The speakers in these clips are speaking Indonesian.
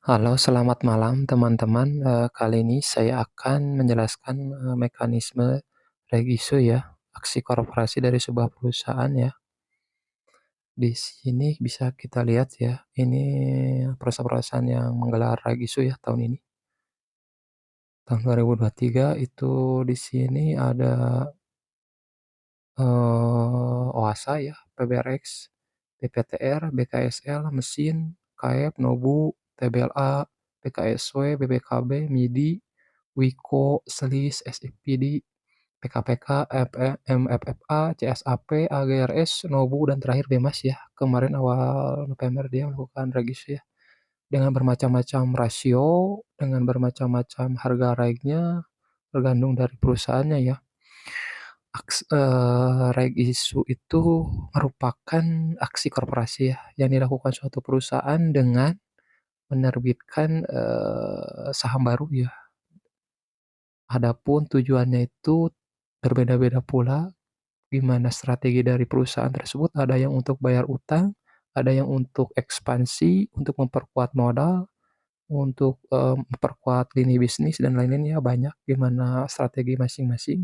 Halo, selamat malam teman-teman. Kali ini saya akan menjelaskan mekanisme regiso ya, aksi korporasi dari sebuah perusahaan ya. Di sini bisa kita lihat ya, ini perusahaan-perusahaan yang menggelar regiso ya tahun ini. Tahun 2023 itu di sini ada Oasa ya, PBRX, BPTR, BKSL, Mesin, KF, Nobu, TBLA, BKSW, BBKB, MIDI, Wiko, Selis, SIPD, PKPK, MFFA, CSAP, AGRS, Nobu, dan terakhir Bemas ya. Kemarin awal November dia melakukan regis ya. Dengan bermacam-macam rasio, dengan bermacam-macam harga raiknya, tergantung dari perusahaannya ya. Reg issue itu merupakan aksi korporasi ya, yang dilakukan suatu perusahaan dengan menerbitkan, saham baru ya. Adapun tujuannya itu berbeda-beda pula, gimana strategi dari perusahaan tersebut, ada yang untuk bayar utang, ada yang untuk ekspansi, untuk memperkuat modal, untuk, memperkuat lini bisnis dan lain-lainnya banyak, gimana strategi masing-masing.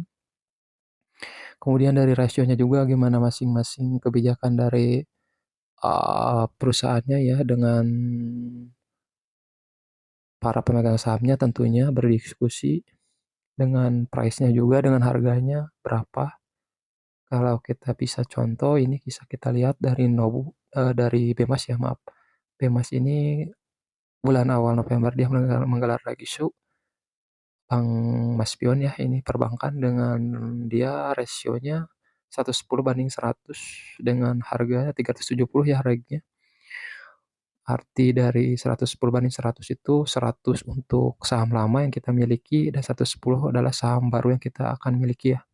Kemudian dari rasionya juga gimana masing-masing kebijakan dari, perusahaannya ya dengan para pemegang sahamnya tentunya berdiskusi dengan price-nya juga, dengan harganya berapa. Kalau kita bisa contoh ini bisa kita lihat dari dari Bemas ya maaf. Bemas ini bulan awal November dia menggelar lagi Bank Maspion ya ini perbankan dengan dia rasionya 110/100 dengan harga 370 ya harganya. Arti dari 110/100 itu 100 untuk saham lama yang kita miliki dan 110 adalah saham baru yang kita akan miliki ya.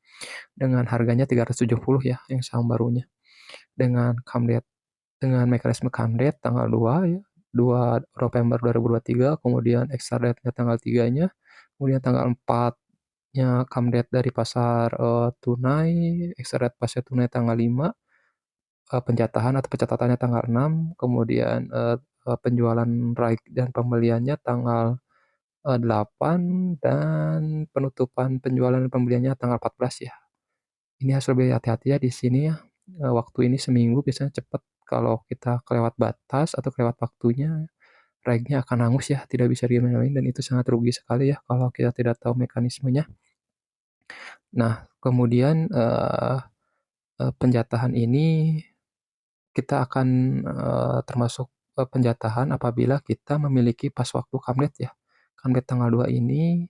Dengan harganya 370 ya yang saham barunya. Dengan Kamdet dengan mekanisme Kamdet tanggal 2 ya, 2 November 2023, kemudian extra date-nya tanggal 3-nya, kemudian tanggal 4-nya Kamdet dari pasar, tunai, extra date pasar tunai tanggal 5, penjatahan atau pencatatannya tanggal 6, kemudian, penjualan RAIK dan pembeliannya tanggal, 8 dan penutupan penjualan dan pembeliannya tanggal 14 ya. Ini harus lebih hati-hati ya di sini ya, waktu ini seminggu biasanya cepet, kalau kita kelewat batas atau kelewat waktunya, RAIK-nya akan hangus ya, tidak bisa dimain-main dan itu sangat rugi sekali ya kalau kita tidak tahu mekanismenya. Nah, kemudian, penjatahan ini kita akan, termasuk, penjatahan apabila kita memiliki pas waktu Kamdet ya. Kamdet tanggal 2 ini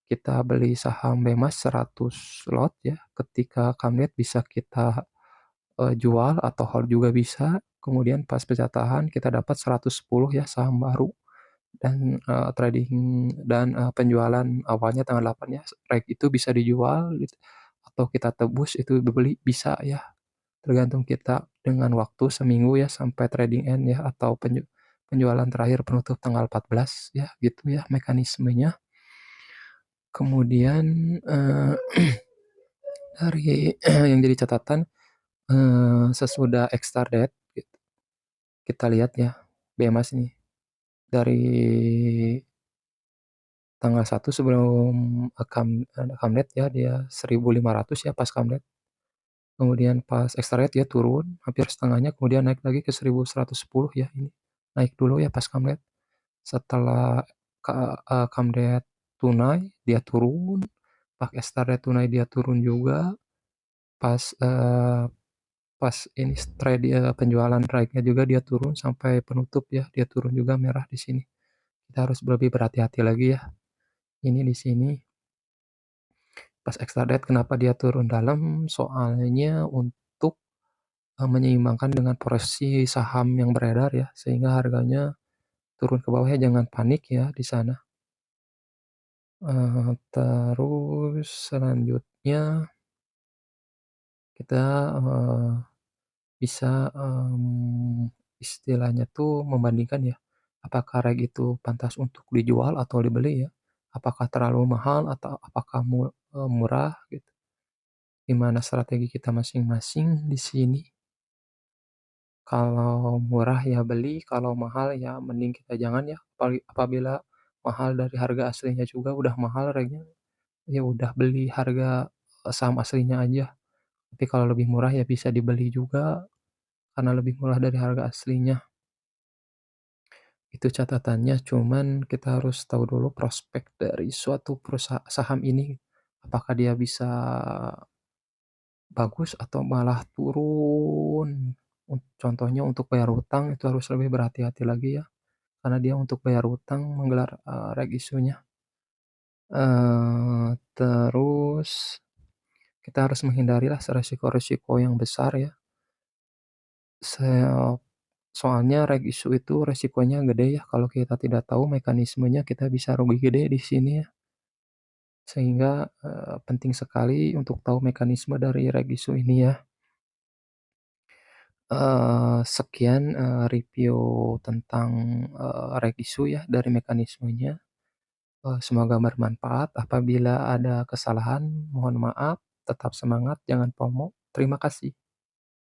kita beli saham Bemas 100 lot ya, ketika Kamdet bisa kita, jual atau hold juga bisa, kemudian pas penjatahan kita dapat 110 ya saham baru dan, trading dan, penjualan awalnya tanggal 8 ya, RAIK itu bisa dijual gitu atau kita tebus itu dibeli bisa ya. Tergantung kita dengan waktu seminggu ya sampai trading end ya atau penjualan terakhir penutup tanggal 14 ya gitu ya mekanismenya. Kemudian, dari yang jadi catatan, sesudah extra date kita lihat ya BMAS nih dari tanggal 1 sebelum, Kamdet ya dia 1.500 ya pas Kamdet. Kemudian pas extra rate dia turun hampir setengahnya, kemudian naik lagi ke 1.110 ya ini. Naik dulu ya pas Kamdet. Setelah Kamdet tunai dia turun, pas extra rate tunai dia turun juga, pas, pas ini penjualan strike-nya juga dia turun sampai penutup ya, dia turun juga merah di sini. Kita harus lebih berhati-hati lagi ya. Ini di sini pas extra date kenapa dia turun dalam, soalnya untuk menyeimbangkan dengan porsi saham yang beredar ya, sehingga harganya turun ke bawah ya, jangan panik ya di sana. Terus selanjutnya kita, bisa, istilahnya tuh membandingkan ya, apakah reg itu pantas untuk dijual atau dibeli ya, apakah terlalu mahal atau apakah murah gitu, gimana strategi kita masing-masing di sini. Kalau murah ya beli, kalau mahal ya mending kita jangan ya, apabila mahal dari harga aslinya juga udah mahal regnya, ya udah beli harga, saham aslinya aja. Tapi kalau lebih murah ya bisa dibeli juga, karena lebih murah dari harga aslinya. Itu catatannya, cuman kita harus tahu dulu prospek dari suatu saham ini, apakah dia bisa bagus atau malah turun. Contohnya untuk bayar hutang itu harus lebih berhati-hati lagi ya, karena dia untuk bayar hutang menggelar, reg isunya. Terus kita harus menghindarilah resiko-resiko yang besar ya, se soalnya reg issue itu resikonya gede ya, kalau kita tidak tahu mekanismenya kita bisa rugi gede di sini ya. Sehingga, penting sekali untuk tahu mekanisme dari reg issue ini ya. Sekian, review tentang, reg issue ya dari mekanismenya, semoga bermanfaat. Apabila ada kesalahan mohon maaf, tetap semangat, jangan FOMO. Terima kasih.